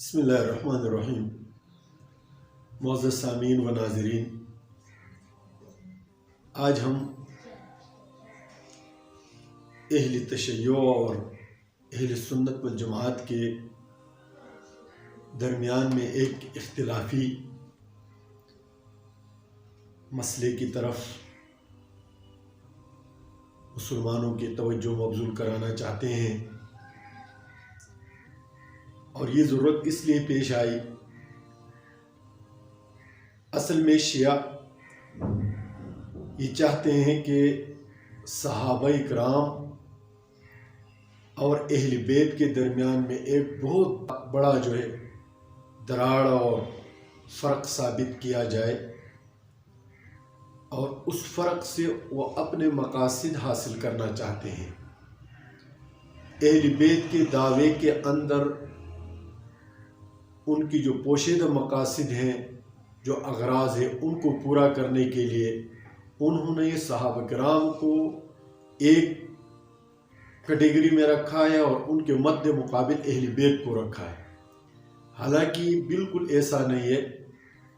بسم اللہ الرحمن الرحیم۔ معزز سامعین و ناظرین، آج ہم اہل تشیع اور اہل سنت والجماعت کے درمیان میں ایک اختلافی مسئلے کی طرف مسلمانوں کی توجہ مبذول کرانا چاہتے ہیں، اور یہ ضرورت اس لیے پیش آئی، اصل میں شیعہ یہ چاہتے ہیں کہ صحابہ کرام اور اہل بیت کے درمیان میں ایک بہت بڑا دراڑ اور فرق ثابت کیا جائے، اور اس فرق سے وہ اپنے مقاصد حاصل کرنا چاہتے ہیں۔ اہل بیت کے دعوے کے اندر ان کی جو پوشیدہ مقاصد ہیں، جو اغراض ہیں، ان کو پورا کرنے کے لیے انہوں نے صحابہ کرام کو ایک کیٹیگری میں رکھا ہے اور ان کے مد مقابل اہل بیت کو رکھا ہے۔ حالانکہ بالکل ایسا نہیں ہے۔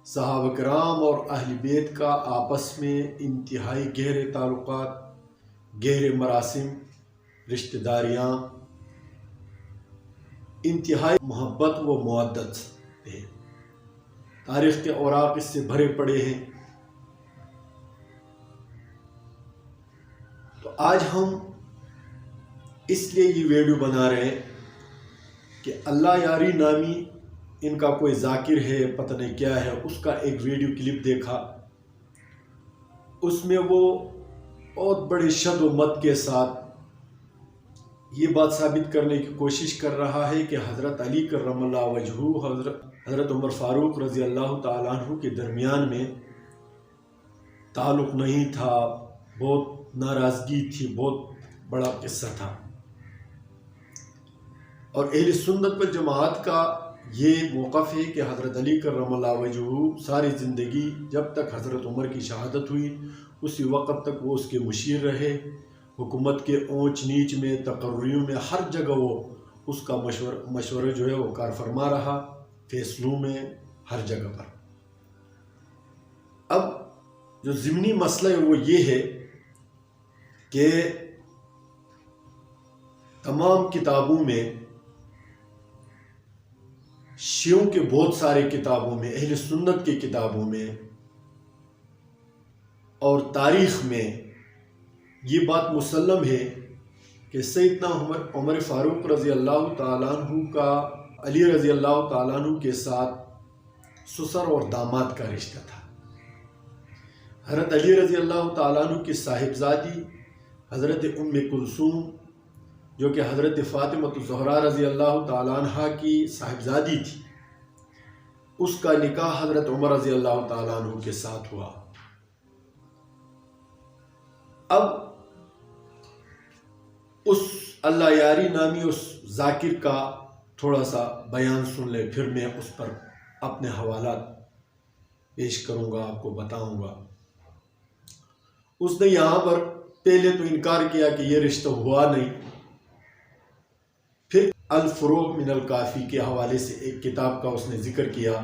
صحابہ کرام اور اہل بیت کا آپس میں انتہائی گہرے تعلقات، گہرے مراسم، رشتہ داریاں، انتہائی محبت و مودت ہے۔ تاریخ کے اوراق اس سے بھرے پڑے ہیں۔ تو آج ہم اس لیے یہ ویڈیو بنا رہے ہیں کہ اللہ یاری نامی ان کا کوئی ذاکر ہے، پتہ نہیں کیا ہے، اس کا ایک ویڈیو کلپ دیکھا، اس میں وہ بہت بڑے شد و مد کے ساتھ یہ بات ثابت کرنے کی کوشش کر رہا ہے کہ حضرت علی کرم اللہ وجہہ، حضرت عمر فاروق رضی اللہ تعالیٰ عنہ کے درمیان میں تعلق نہیں تھا، بہت ناراضگی تھی، بہت بڑا قصہ تھا۔ اور اہل سنت والجماعت کا یہ موقف ہے کہ حضرت علی کرم اللہ وجہہ ساری زندگی جب تک حضرت عمر کی شہادت ہوئی اسی وقت تک وہ اس کے مشیر رہے، حکومت کے اونچ نیچ میں، تقرریوں میں، ہر جگہ وہ اس کا مشورہ وہ کار فرما رہا، فیصلوں میں، ہر جگہ پر۔ اب جو ضمنی مسئلہ ہے وہ یہ ہے کہ تمام کتابوں میں، شیعوں کے بہت سارے کتابوں میں، اہل سنت کی کتابوں میں اور تاریخ میں یہ بات مسلم ہے کہ سیدنا عمر فاروق رضی اللہ تعالیٰ عنہ کا علی رضی اللہ تعالیٰ عنہ کے ساتھ سسر اور داماد کا رشتہ تھا۔ حضرت علی رضی اللہ تعالیٰ عنہ کی صاحبزادی حضرت ام کلثوم، جو کہ حضرت فاطمہ الزہرا رضی اللہ تعالیٰ عنہ کی صاحبزادی تھی، اس کا نکاح حضرت عمر رضی اللہ تعالیٰ عنہ کے ساتھ ہوا۔ اب اس اللہ یاری نامی اس ذاکر کا تھوڑا سا بیان سن لے، پھر میں اس پر اپنے حوالات پیش کروں گا، آپ کو بتاؤں گا۔ اس نے یہاں پر پہلے تو انکار کیا کہ یہ رشتہ ہوا نہیں، پھر الفروع من الکافی کے حوالے سے ایک کتاب کا اس نے ذکر کیا،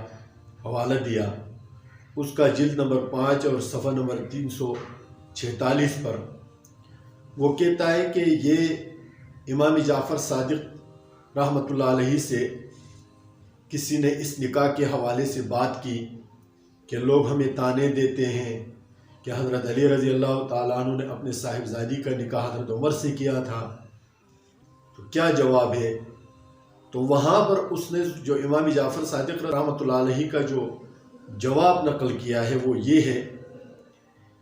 حوالہ دیا، اس کا جلد نمبر 5 اور صفحہ نمبر 346 پر وہ کہتا ہے کہ یہ امام جعفر صادق رحمۃ اللہ علیہ سے کسی نے اس نکاح کے حوالے سے بات کی کہ لوگ ہمیں طعنے دیتے ہیں کہ حضرت علی رضی اللہ تعالیٰ عنہ نے اپنے صاحبزادی کا نکاح حضرت عمر سے کیا تھا، تو کیا جواب ہے؟ تو وہاں پر اس نے جو امام جعفر صادق رحمۃ اللہ علیہ کا جو جواب نقل کیا ہے وہ یہ ہے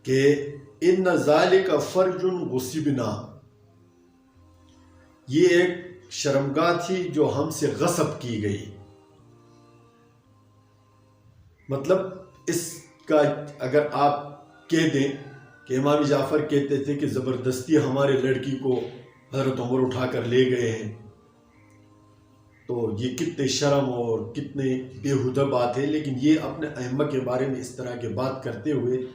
کہ ان ذالک فرج غصبنا، یہ ایک شرمگاہ تھی جو ہم سے غصب کی گئی۔ مطلب اس کا اگر آپ کہہ دیں کہ امام جعفر کہتے تھے کہ زبردستی ہمارے لڑکی کو حضرت عمر اٹھا کر لے گئے ہیں، تو یہ کتنے شرم اور کتنے بےہودہ بات ہے۔ لیکن یہ اپنے ائمہ کے بارے میں اس طرح کی بات کرتے ہوئے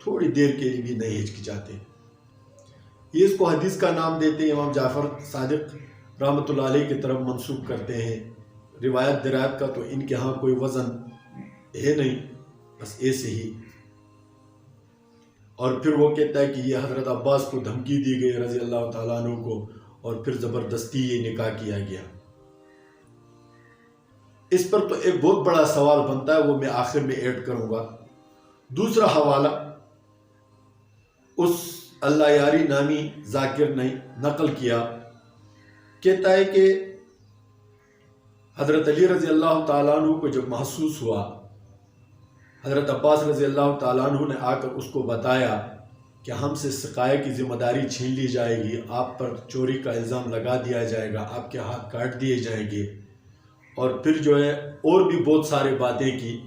تھوڑی دیر کے لیے بھی نہیں ہچکچاتے۔ یہ اس کو حدیث کا نام دیتے ہیں، امام جعفر صادق رحمۃ اللہ علیہ کی طرف منسوب کرتے ہیں، روایت درایت کا تو ان کے ہاں کوئی وزن ہے نہیں، بس ایسے ہی۔ اور پھر وہ کہتا ہے کہ یہ حضرت عباس کو دھمکی دی گئی رضی اللہ تعالیٰ عنہ کو، اور پھر زبردستی یہ نکاح کیا گیا۔ اس پر تو ایک بہت بڑا سوال بنتا ہے، وہ میں آخر میں ایڈ کروں گا۔ دوسرا حوالہ اس اللہ یاری نامی ذاکر نے نقل کیا، کہتا ہے کہ حضرت علی رضی اللہ تعالیٰ عنہ کو جب محسوس ہوا، حضرت عباس رضی اللہ تعالیٰ عنہ نے آ کر اس کو بتایا کہ ہم سے سقائے کی ذمہ داری چھین لی جائے گی، آپ پر چوری کا الزام لگا دیا جائے گا، آپ کے ہاتھ کاٹ دیے جائیں گے، اور پھر جو ہے اور بھی بہت سارے باتیں کی،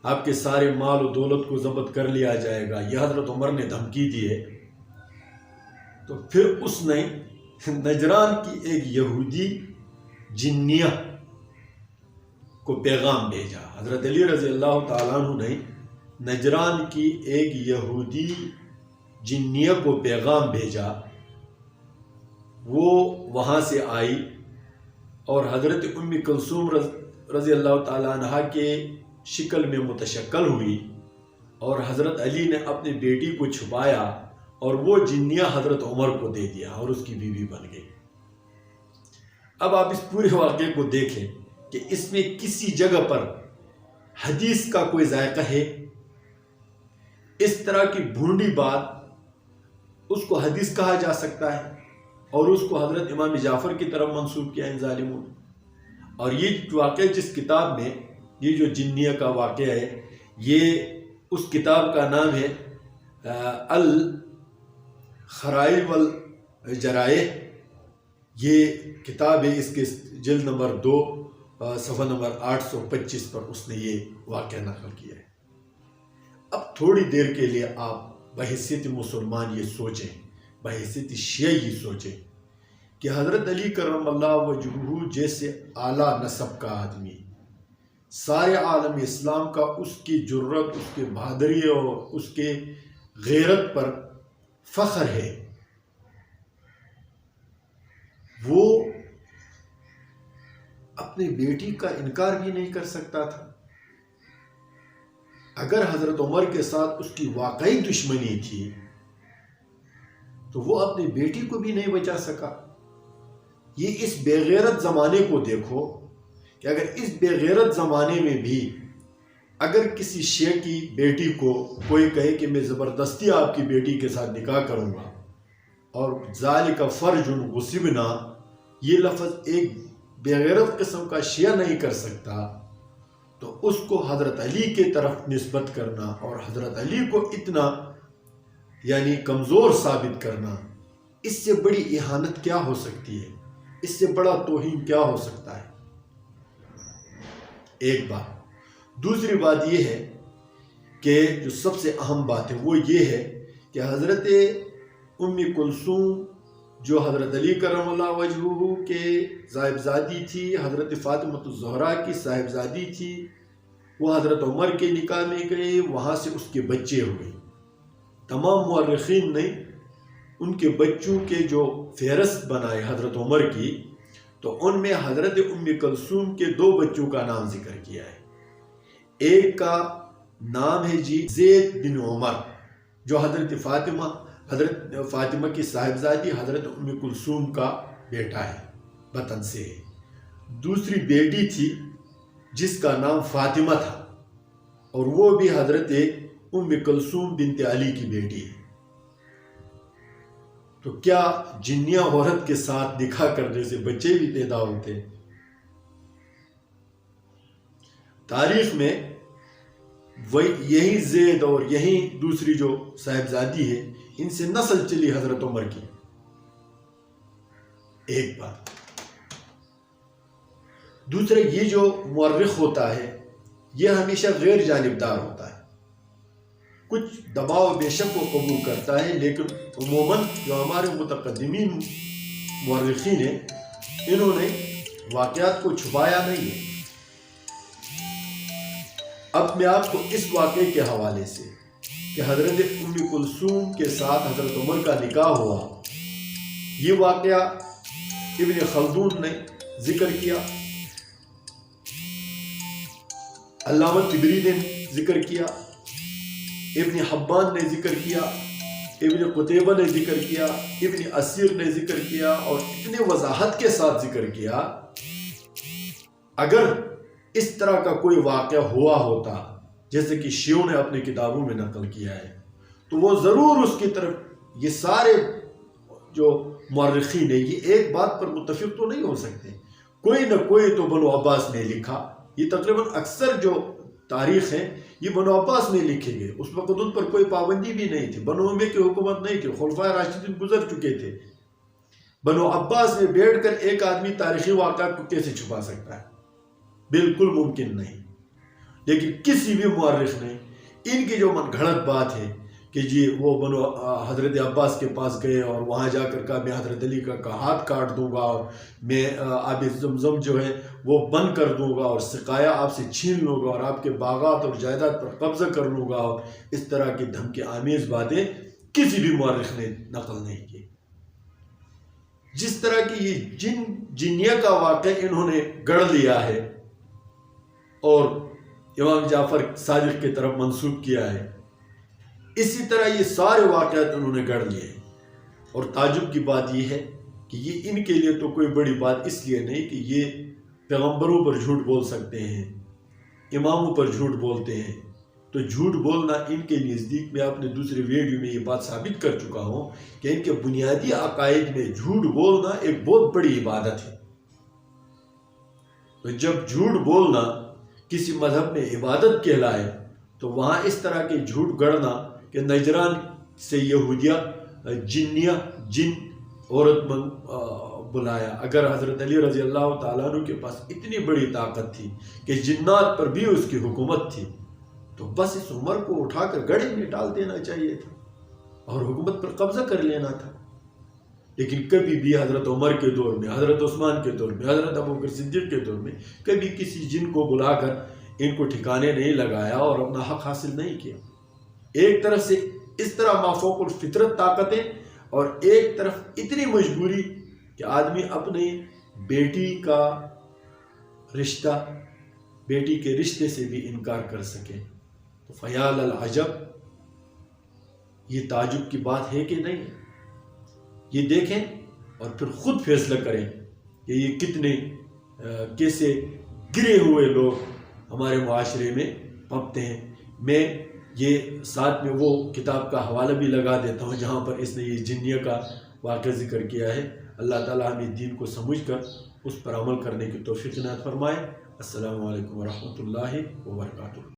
آپ کے سارے مال و دولت کو ضبط کر لیا جائے گا، یہ حضرت عمر نے دھمکی دی ہے۔ تو پھر اس نے نجران کی ایک یہودی جنیہ کو پیغام بھیجا۔ حضرت علی رضی اللہ تعالیٰ عنہ نے نجران کی ایک یہودی جنیہ کو پیغام بھیجا، وہ وہاں سے آئی اور حضرت ام کلثوم رضی اللہ تعالیٰ عنہ کے شکل میں متشکل ہوئی، اور حضرت علی نے اپنی بیٹی کو چھپایا اور وہ جنیہ حضرت عمر کو دے دیا اور اس کی بیوی بن گئی۔ اب آپ اس پورے واقعے کو دیکھیں کہ اس میں کسی جگہ پر حدیث کا کوئی ذائقہ ہے؟ اس طرح کی بھونڈی بات، اس کو حدیث کہا جا سکتا ہے، اور اس کو حضرت امام جعفر کی طرف منسوب کیا ان ظالموں نے۔ اور یہ واقعہ جس کتاب میں یہ جو جنیہ کا واقعہ ہے، یہ اس کتاب کا نام ہے الخرائع والجرائح، یہ کتاب ہے، اس کے جلد نمبر 2 صفحہ نمبر 825 پر اس نے یہ واقعہ نقل کیا ہے۔ اب تھوڑی دیر کے لیے آپ بحیثیت مسلمان یہ سوچیں، بحیثیت شیعہ یہ سوچیں کہ حضرت علی کرم اللہ وجہہ جیسے اعلیٰ نسب کا آدمی، سارے عالم اسلام کا اس کی جرت، اس کے بہادری اور اس کے غیرت پر فخر ہے، وہ اپنی بیٹی کا انکار بھی نہیں کر سکتا تھا۔ اگر حضرت عمر کے ساتھ اس کی واقعی دشمنی تھی تو وہ اپنی بیٹی کو بھی نہیں بچا سکا۔ یہ اس بے غیرت زمانے کو دیکھو کہ اگر اس بے غیرت زمانے میں بھی اگر کسی شیعہ کی بیٹی کو کوئی کہے کہ میں زبردستی آپ کی بیٹی کے ساتھ نکاح کروں گا، اور ذالک فرج غصبنا، یہ لفظ ایک بے غیرت قسم کا شیعہ نہیں کر سکتا، تو اس کو حضرت علی کے طرف نسبت کرنا اور حضرت علی کو اتنا یعنی کمزور ثابت کرنا، اس سے بڑی اہانت کیا ہو سکتی ہے؟ اس سے بڑا توہین کیا ہو سکتا ہے؟ ایک بات۔ دوسری بات یہ ہے کہ جو سب سے اہم بات ہے وہ یہ ہے کہ حضرت ام کلثوم جو حضرت علی کرم اللہ وجہہ کے صاحبزادی تھی، حضرت فاطمہ الزہرا کی صاحبزادی تھی، وہ حضرت عمر کے نکاح میں گئے، وہاں سے اس کے بچے ہوئے۔ تمام مورخین نے ان کے بچوں کے جو فہرست بنائے حضرت عمر کی، تو ان میں حضرت ام کلثوم کے 2 بچوں کا نام ذکر کیا ہے۔ ایک کا نام ہے جی زید بن عمر، جو حضرت فاطمہ کی صاحبزادی حضرت ام کلثوم کا بیٹا ہے، بطن سے ہے۔ دوسری بیٹی تھی جس کا نام فاطمہ تھا، اور وہ بھی حضرت ام کلثوم بنت علی کی بیٹی ہے۔ تو کیا جنیہ عورت کے ساتھ نکاح کرنے سے بچے بھی پیدا ہوتے ہیں؟ تاریخ میں یہی زید اور یہی دوسری جو صاحبزادی ہے، ان سے نسل چلی حضرت عمر کی۔ ایک بات۔ دوسرے، یہ جو مورخ ہوتا ہے یہ ہمیشہ غیر جانبدار ہوتا ہے، کچھ دباؤ بے شک کو قبول کرتا ہے، لیکن عموماً جو ہمارے متقدمین مورخین ہیں انہوں نے واقعات کو چھپایا نہیں ہے۔ اب میں آپ کو اس واقعے کے حوالے سے کہ حضرت ام کلثوم کے ساتھ حضرت عمر کا نکاح ہوا، یہ واقعہ ابن خلدون نے ذکر کیا علامہ طبری نے ذکر کیا، ابن حبان نے ذکر کیا، ابن قتیبہ نے ذکر کیا، ابن اسیر نے ذکر کیا، اور اتنے وضاحت کے ساتھ ذکر کیا اگر اس طرح کا کوئی واقعہ ہوا ہوتا جیسے کہ شیعوں نے اپنی کتابوں میں نقل کیا ہے تو وہ ضرور اس کی طرف، یہ سارے جو مورخین ہیں یہ ایک بات پر متفق تو نہیں ہو سکتے، کوئی نہ کوئی تو بنو عباس نے لکھا، یہ تقریباً اکثر جو تاریخ ہیں یہ بنو عباس میں لکھے گئے، اس وقت ان پر کوئی پابندی بھی نہیں تھی، بنو امیہ کی حکومت نہیں تھی، خلفائے راشدین گزر چکے تھے، بنو عباس میں بیٹھ کر ایک آدمی تاریخی واقعات کو کیسے چھپا سکتا ہے؟ بالکل ممکن نہیں۔ لیکن کسی بھی مورخ نے ان کی جو من گھڑت بات ہے کہ جی وہ بنو حضرت عباس کے پاس گئے اور وہاں جا کر کہا میں حضرت علی کا ہاتھ کاٹ دوں گا اور میں آب زمزم جو ہے وہ بند کر دوں گا اور سقایا آپ سے چھین لوں گا اور آپ کے باغات اور جائیداد پر قبضہ کر لوں گا، اور اس طرح کی دھمکی آمیز باتیں کسی بھی مورخ نے نقل نہیں کی۔ جس طرح کی یہ جنیہ کا واقعہ انہوں نے گڑھ لیا ہے اور امام جعفر صادق کی طرف منسوب کیا ہے، اسی طرح یہ سارے واقعات انہوں نے گڑھ لیے ہیں۔ اور تعجب کی بات یہ ہے کہ یہ ان کے لیے تو کوئی بڑی بات اس لیے نہیں کہ یہ پیغمبروں پر جھوٹ بول سکتے ہیں، اماموں پر جھوٹ بولتے ہیں، تو جھوٹ بولنا ان کے نزدیک، میں اپنے دوسرے ویڈیو میں یہ بات ثابت کر چکا ہوں کہ ان کے بنیادی عقائد میں جھوٹ بولنا ایک بہت بڑی عبادت ہے۔ تو جب جھوٹ بولنا کسی مذہب میں عبادت کہلائے تو وہاں اس طرح کے جھوٹ گڑنا کہ نجران سے یہودیہ جن عورت بلایا، اگر حضرت علی رضی اللہ تعالیٰ عنہ کے پاس اتنی بڑی طاقت تھی کہ جنات پر بھی اس کی حکومت تھی تو بس اس عمر کو اٹھا کر گڑھے میں ڈال دینا چاہیے تھا اور حکومت پر قبضہ کر لینا تھا۔ لیکن کبھی بھی حضرت عمر کے دور میں، حضرت عثمان کے دور میں، حضرت ابوبکر صدیق کے دور میں کبھی کسی جن کو بلا کر ان کو ٹھکانے نہیں لگایا اور اپنا حق حاصل نہیں کیا۔ ایک طرف سے اس طرح مافوق الفطرت طاقتیں اور ایک طرف اتنی مجبوری کہ آدمی اپنی بیٹی کا رشتہ، بیٹی کے رشتے سے بھی انکار کر سکے، تو فیال العجب، یہ تعجب کی بات ہے کہ نہیں؟ یہ دیکھیں اور پھر خود فیصلہ کریں کہ یہ کیسے گرے ہوئے لوگ ہمارے معاشرے میں پنپتے ہیں۔ میں یہ ساتھ میں وہ کتاب کا حوالہ بھی لگا دیتا ہوں جہاں پر اس نے یہ جنیہ کا واقعہ ذکر کیا ہے۔ اللہ تعالیٰ ہمیں دین کو سمجھ کر اس پر عمل کرنے کی توفیق عنایت فرمائے۔ السلام علیکم ورحمۃ اللہ وبرکاتہ۔